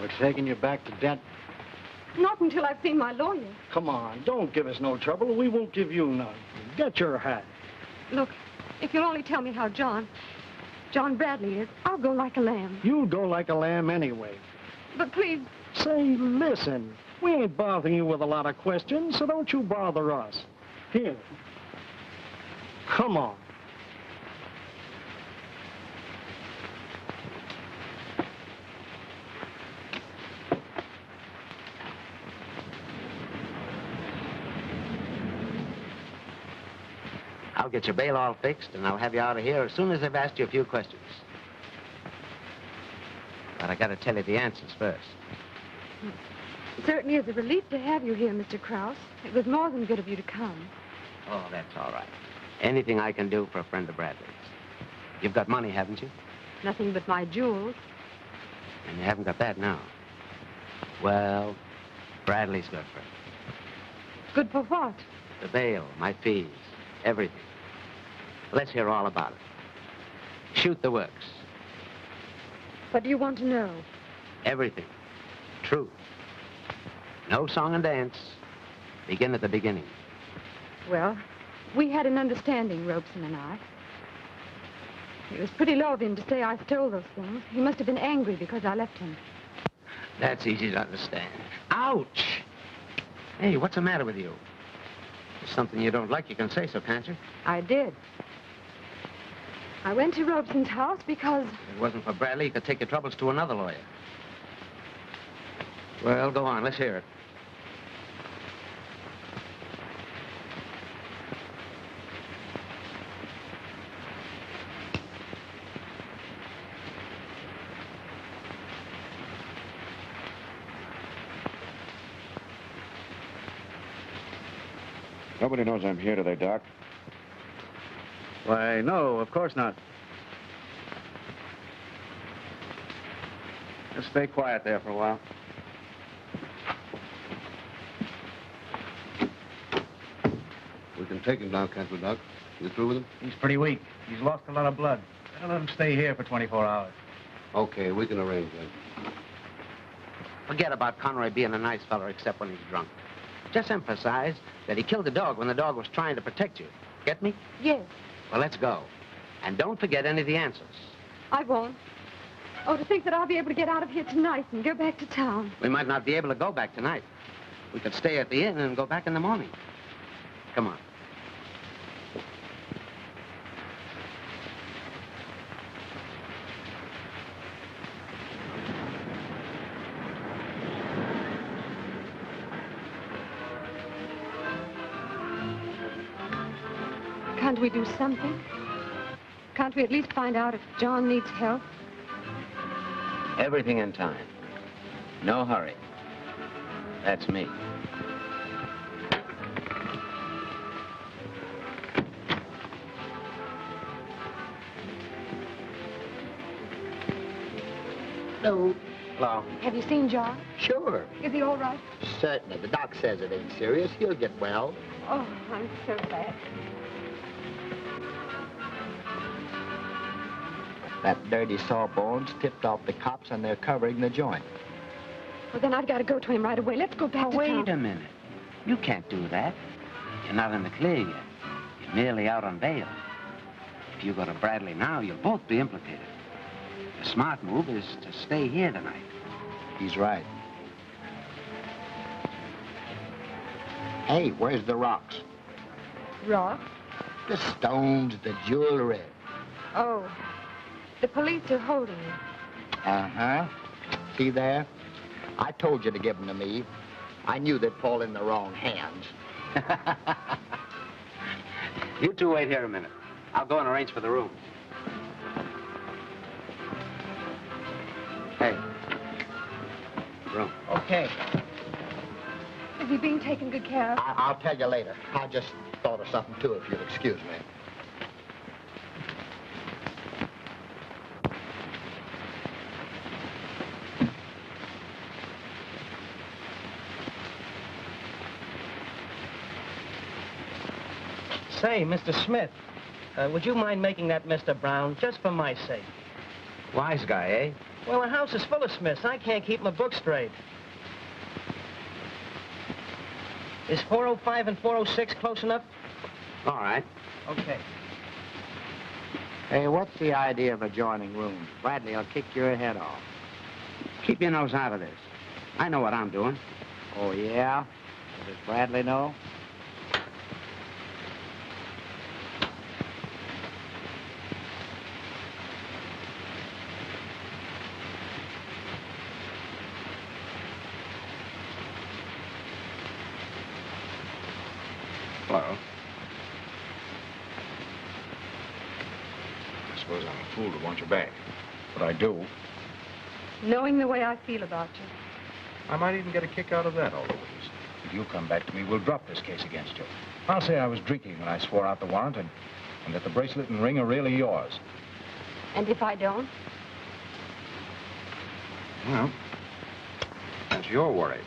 We're taking you back to Denton. Not until I've seen my lawyer. Come on, don't give us no trouble. We won't give you none. Get your hat. Look, if you'll only tell me how John Bradley is, I'll go like a lamb. You'll go like a lamb anyway. But please... Say, listen, we ain't bothering you with a lot of questions, so don't you bother us. Here. Come on. I'll get your bail all fixed, and I'll have you out of here as soon as I've asked you a few questions. But I gotta tell you the answers first. It certainly is a relief to have you here, Mr. Krause. It was more than good of you to come. Oh, that's all right. Anything I can do for a friend of Bradley's. You've got money, haven't you? Nothing but my jewels. And you haven't got that now. Well, Bradley's good for it. Good for what? The bail, my fees, everything. Let's hear all about it. Shoot the works. What do you want to know? Everything. Truth. No song and dance. Begin at the beginning. Well, we had an understanding, Robeson and I. It was pretty low of him to say I stole those things. He must have been angry because I left him. That's easy to understand. Ouch! Hey, what's the matter with you? If there's something you don't like, you can say so, can't you? I did. I went to Robeson's house because... If it wasn't for Bradley, you could take your troubles to another lawyer. Well, go on. Let's hear it. Nobody knows I'm here, do they, Doc? Why, no, of course not. Just stay quiet there for a while. We can take him down, can't we, Doc? You through with him? He's pretty weak. He's lost a lot of blood. Better let him stay here for 24 hours. Okay, we can arrange that. Forget about Conroy being a nice fellow except when he's drunk. Just emphasize that he killed the dog when the dog was trying to protect you. Get me? Yes, Well, let's go. And don't forget any of the answers. I won't. Oh, to think that I'll be able to get out of here tonight and go back to town. We might not be able to go back tonight. We could stay at the inn and go back in the morning. Come on. Can't we do something? Can't we at least find out if John needs help? Everything in time. No hurry. That's me. No. Hello. Have you seen John? Sure. Is he all right? Certainly. The doc says it ain't serious. He'll get well. Oh, I'm so glad. That dirty Sawbones tipped off the cops and they're covering the joint. Well, then I've got to go to him right away. Let's go back to town. Wait a minute. You can't do that. You're not in the clear yet. You're merely out on bail. If you go to Bradley now, you'll both be implicated. The smart move is to stay here tonight. He's right. Hey, where's the rocks? Rock? The stones, the jewelry. Oh, the police are holding him. Uh-huh. See there? I told you to give them to me. I knew they'd fall in the wrong hands. You two wait here a minute. I'll go and arrange for the room. Hey. Room. Okay. Is he being taken good care of? I'll tell you later. I just thought of something, too, if you'll excuse me. Say, Mr. Smith, would you mind making that Mr. Brown, just for my sake? Wise guy, eh? Well, the house is full of Smiths. I can't keep my book straight. Is 405 and 406 close enough? All right. Okay. Hey, what's the idea of adjoining rooms? Bradley, I'll kick your head off. Keep your nose out of this. I know what I'm doing. Oh, yeah? Does Bradley know? Hello. I suppose I'm a fool to want you back, but I do. Knowing the way I feel about you. I might even get a kick out of that, Louise. If you come back to me, we'll drop this case against you. I'll say I was drinking when I swore out the warrant and that the bracelet and ring are really yours. And if I don't? Well, that's your worry.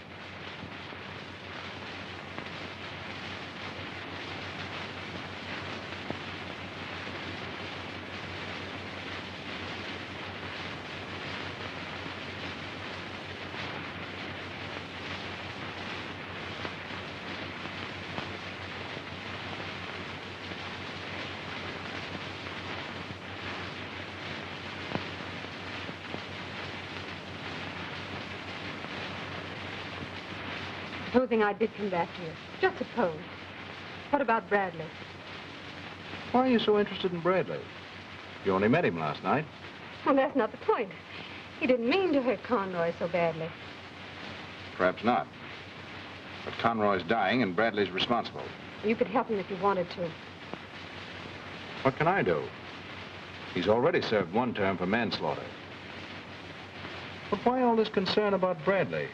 Supposing I did come back here. Just suppose. What about Bradley? Why are you so interested in Bradley? You only met him last night. Well, that's not the point. He didn't mean to hurt Conroy so badly. Perhaps not. But Conroy's dying and Bradley's responsible. You could help him if you wanted to. What can I do? He's already served one term for manslaughter. But why all this concern about Bradley?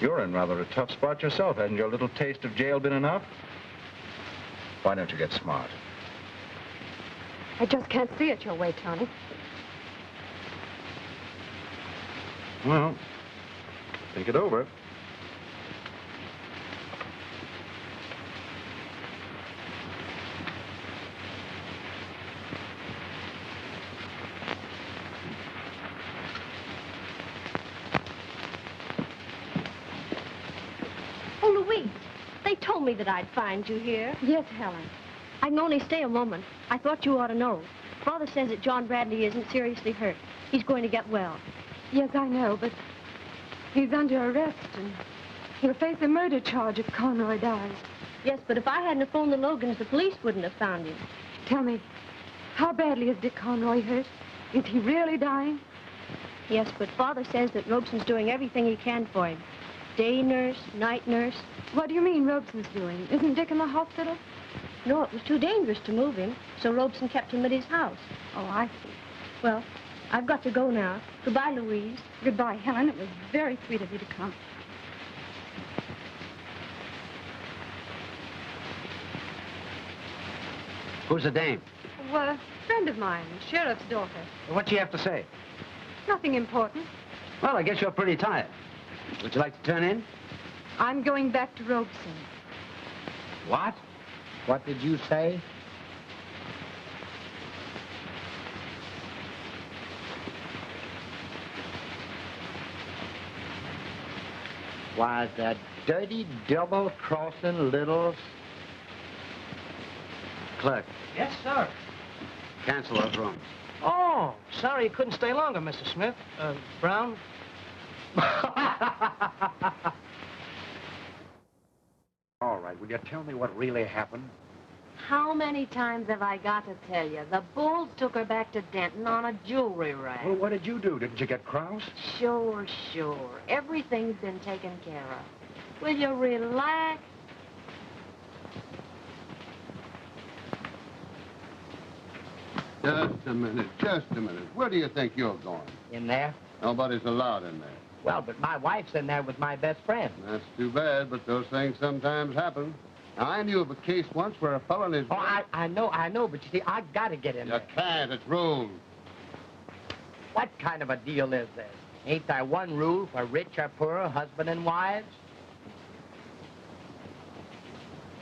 You're in rather a tough spot yourself. Hasn't your little taste of jail been enough? Why don't you get smart? I just can't see it your way, Tony. Well, think it over. Oh, Louise, they told me that I'd find you here. Yes, Helen. I can only stay a moment. I thought you ought to know. Father says that John Bradley isn't seriously hurt. He's going to get well. Yes, I know, but he's under arrest, and he'll face a murder charge if Conroy dies. Yes, but if I hadn't phoned the Logans, the police wouldn't have found him. Tell me, how badly is Dick Conroy hurt? Is he really dying? Yes, but Father says that Robeson's doing everything he can for him. Day nurse, night nurse. What do you mean Robeson's doing? Isn't Dick in the hospital? No, it was too dangerous to move him, so Robeson kept him at his house. Oh, I see. Well, I've got to go now. Goodbye, Louise. Goodbye, Helen. It was very sweet of you to come. Who's the dame? Well, a friend of mine, sheriff's daughter. What'd she have to say? Nothing important. Well, I guess you're pretty tired. Would you like to turn in? I'm going back to Robeson. What? What did you say? Why, that dirty, double-crossing little... Clerk, Yes, sir. cancel those rooms. Oh, sorry you couldn't stay longer, Mr. Smith. Brown? All right, will you tell me what really happened? How many times have I got to tell you? The Bulls took her back to Denton on a jewelry rack. Well, what did you do? Didn't you get Krause? Sure. Everything's been taken care of. Will you relax? Just a minute. Where do you think you're going? In there? Nobody's allowed in there. Well, but my wife's in there with my best friend. That's too bad, but those things sometimes happen. Now, I knew of a case once where a fellow and his... Oh, I know, but you see, I gotta get in You there. can't. It's rules. What kind of a deal is this? Ain't there one rule for rich or poor, husband and wives?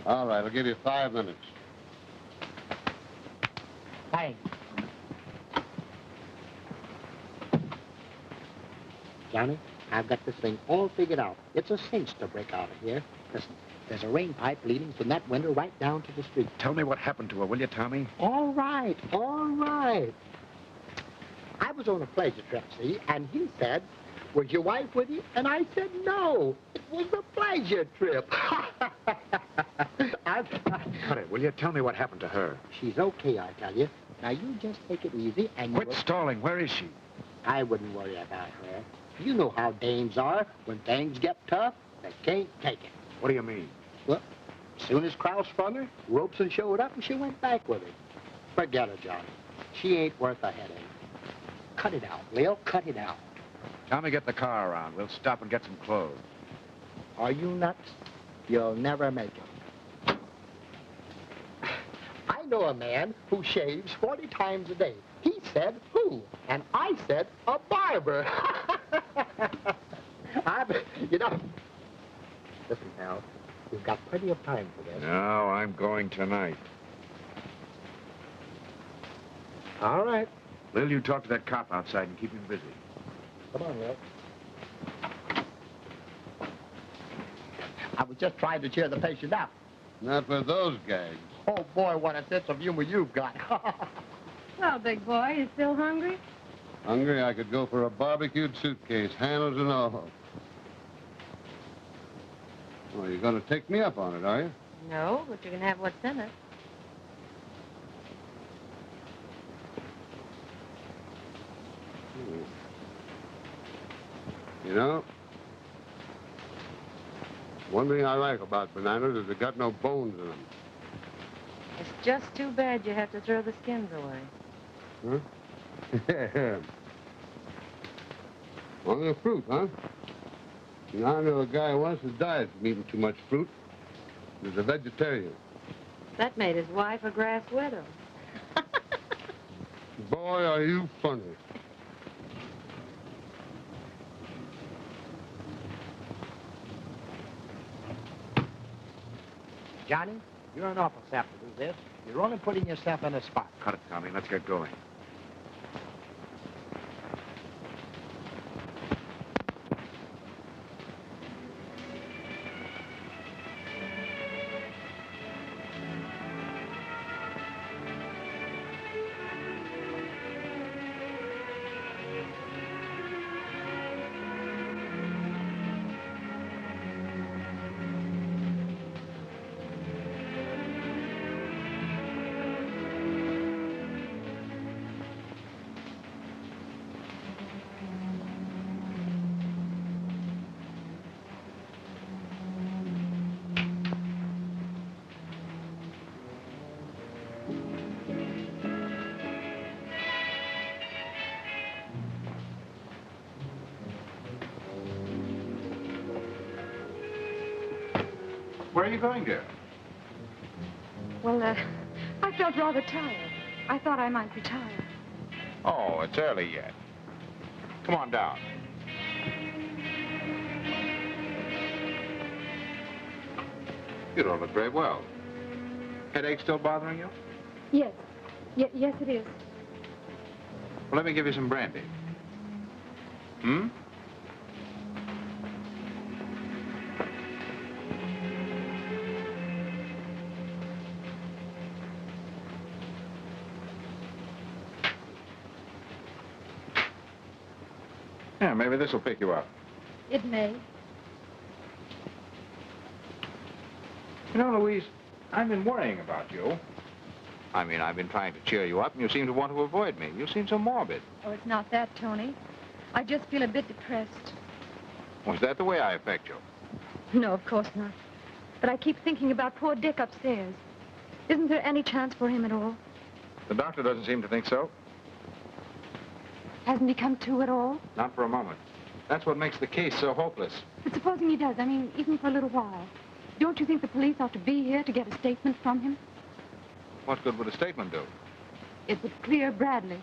All right, I'll give you 5 minutes. Thanks. Johnny, I've got this thing all figured out. It's a cinch to break out of here. Listen, there's a rain pipe leading from that window right down to the street. Tell me what happened to her, will you, Tommy? All right. I was on a pleasure trip, see, and he said, was your wife with you? And I said, no, it was a pleasure trip. Cut it, will you? Tell me what happened to her. She's okay, I tell you. Now, you just take it easy and... Quit stalling. Where is she? I wouldn't worry about her. You know how dames are. When things get tough, they can't take it. What do you mean? Well, as soon as Krause sprung her, Robeson showed up and she went back with him. Forget her, Johnny. She ain't worth a headache. Cut it out, Lil. Cut it out. Tommy, get the car around. We'll stop and get some clothes. Are you nuts? You'll never make it. I know a man who shaves 40 times a day. He said, who? And I said, a barber. You know, listen, pal, we've got plenty of time for this. No, I'm going tonight. All right. Lil, you talk to that cop outside and keep him busy. Come on, Will. I was just trying to cheer the patient up. Not with those gags. Oh, boy, what a sense of humor you've got. Well, big boy, you still hungry? Hungry, I could go for a barbecued suitcase, handles and all. Well, you're going to take me up on it, are you? No, but you can have what's in it. You know, one thing I like about bananas is they got no bones in them. It's just too bad you have to throw the skins away. Huh? Only the fruit, huh? You know, I know a guy once who died from eating too much fruit. He was a vegetarian. That made his wife a grass widow. Boy, are you funny. Johnny, you're an awful sap to do this. You're only putting yourself in a spot. Cut it, Tommy. Let's get going. Where are you going, dear? Well, I felt rather tired. I thought I might retire. Oh, it's early yet. Come on down. You don't look very well. Headache still bothering you? Yes. Yes, it is. Well, let me give you some brandy. Hmm? Yeah, maybe this will pick you up. It may. You know, Louise, I've been worrying about you. I mean, I've been trying to cheer you up, and you seem to want to avoid me. You seem so morbid. Oh, it's not that, Tony. I just feel a bit depressed. Was that the way I affect you? No, of course not. But I keep thinking about poor Dick upstairs. Isn't there any chance for him at all? The doctor doesn't seem to think so. Hasn't he come to at all? Not for a moment. That's what makes the case so hopeless. But supposing he does, I mean, even for a little while, don't you think the police ought to be here to get a statement from him? What good would a statement do? It would clear Bradley.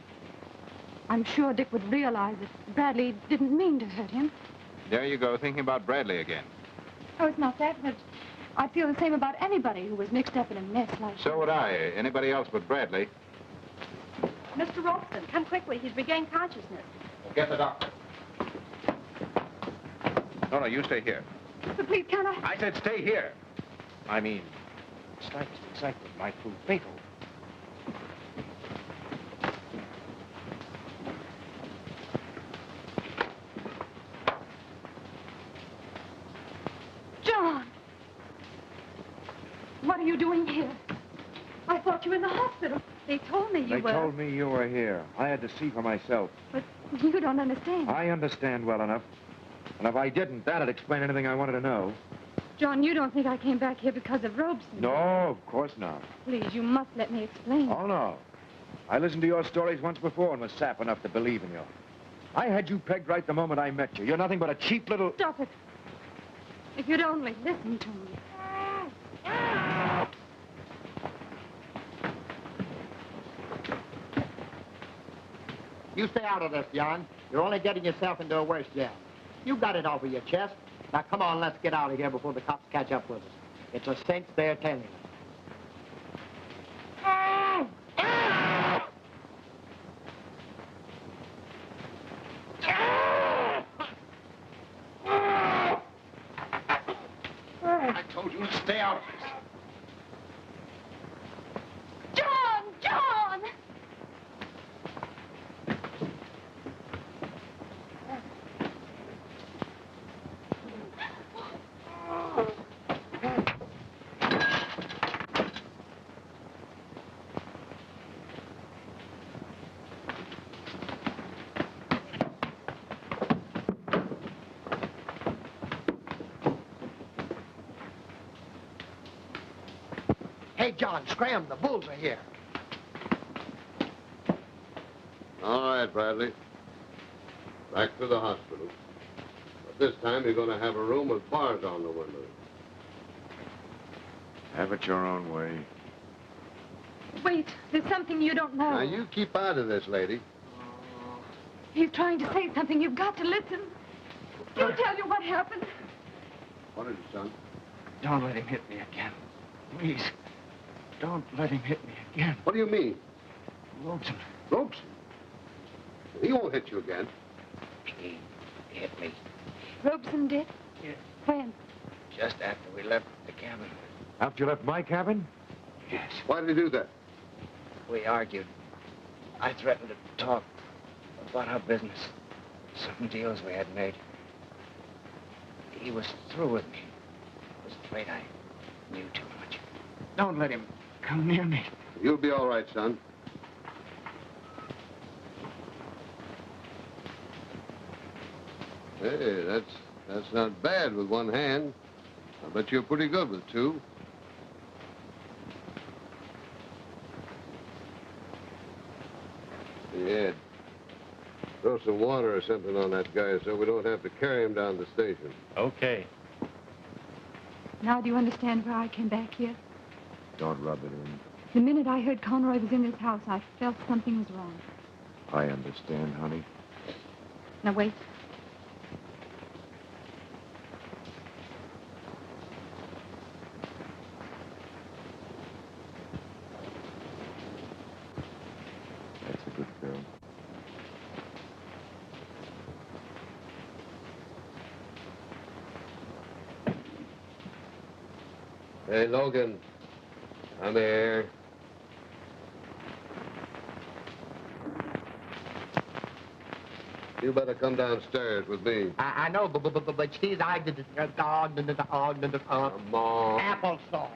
I'm sure Dick would realize that Bradley didn't mean to hurt him. There you go, thinking about Bradley again. Oh, it's not that, but I'd feel the same about anybody who was mixed up in a mess like that. So would I. Anybody else but Bradley. Mr. Robeson, come quickly. He's regained consciousness. Get the doctor. No, you stay here. But please, can't I? I said stay here. I mean, slightest excitement might prove fatal. John! What are you doing here? I thought you were in the hospital. They told me you They were. told me you were here. I had to see for myself. But you don't understand. I understand well enough. And if I didn't, that'd explain anything I wanted to know. John, you don't think I came back here because of Robeson? No, of course not. Please, you must let me explain. Oh, no. I listened to your stories once before and was sap enough to believe in you. I had you pegged right the moment I met you. You're nothing but a cheap little... Stop it. If you'd only listen to me. You stay out of this, John. You're only getting yourself into a worse jam. You got it off of your chest. Now, come on, let's get out of here before the cops catch up with us. It's a cinch they're telling us. I told you to stay out of this. John! John! Hey, John, scram. The bulls are here. All right, Bradley. Back to the hospital. But this time you're going to have a room with bars on the windows. Have it your own way. Wait, there's something you don't know. Now, you keep out of this, lady. He's trying to say something. You've got to listen. He'll tell you what happened. What is it, son? Don't let him hit me again. Please. Don't let him hit me again. What do you mean? Robeson. Robeson? He won't hit you again. He hit me Robeson did? Yeah. When? just after we left the cabin. After you left my cabin? Yes. Why did he do that? We argued. I threatened to talk about our business. Some deals we had made. He was through with me. I was afraid I knew too much. Don't let him come near me. You'll be all right, son. Hey, that's not bad with one hand. I bet you're pretty good with two. Yeah. Throw some water or something on that guy so we don't have to carry him down to the station. Okay. Now do you understand why I came back here? Don't rub it in. The minute I heard Conroy was in this house, I felt something was wrong. I understand, honey. Now, wait. That's a good girl. Hey, Logan. Come here. You better come downstairs with me. I know, but she's I did Come on. applesauce.